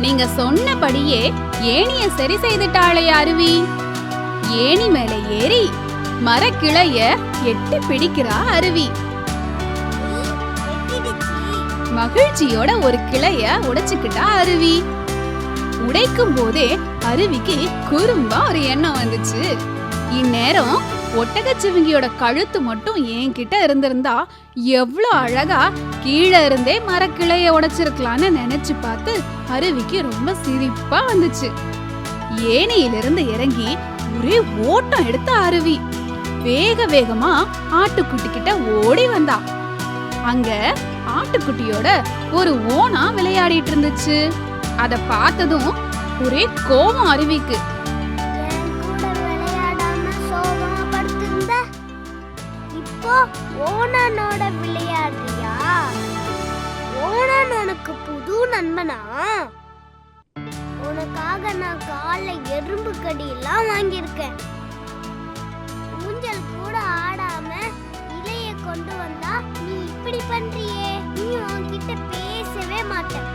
நீங்க சொன்னபடியே ஏணிய சரி செய்துட்டாளே அருவி. ஏணி மேல ஏறி மரக்கிளைய எட்டி பிடிக்கிறா அருவி. மகிழ்ச்சியோட ஒரு கிளைய உடைச்சுக்கிட்டா அருவி. உடைக்கும் போதே அருவிக்கு குறும்பா ஒரு எண்ணம் வந்துச்சு. இந்நேரம் ஒட்டகச்சிவிங்கியோட கழுத்து மட்டும் என்கிட்ட இருந்திருந்தா எவ்வளவு அழகா கீழே இருந்தே மரக்கிளைய உடைச்சிருக்கலான்னு நினைச்சு பார்த்து அருவிக்கு ரொம்ப சிரிப்பா வந்துச்சு. ஏணியிலிருந்து இறங்கி ஒரே ஓட்டம் எடுத்த அருவி வேக வேகமா ஆட்டுக்குட்டி கிட்ட ஓடி வந்தா. அங்க ஆட்டுக்குட்டியோட ஒரு ஓனா விளையாடிட்டு இருந்துச்சு. அத பார்த்ததும் ஒரே கோபம் அருவிக்கு. ஓனானோட விளையாடுறியா? ஓனான் உனக்கு புது நண்பனா? உனக்காக நான் காலை எறும்பு கடியெல்லாம் வாங்கியிருக்கேன். ஊஞ்சல் கூட ஆடாம இலைய கொண்டு வந்தா நீ இப்படி பண்றியே. நீ உன்கிட்ட பேசவே மாட்டேன்.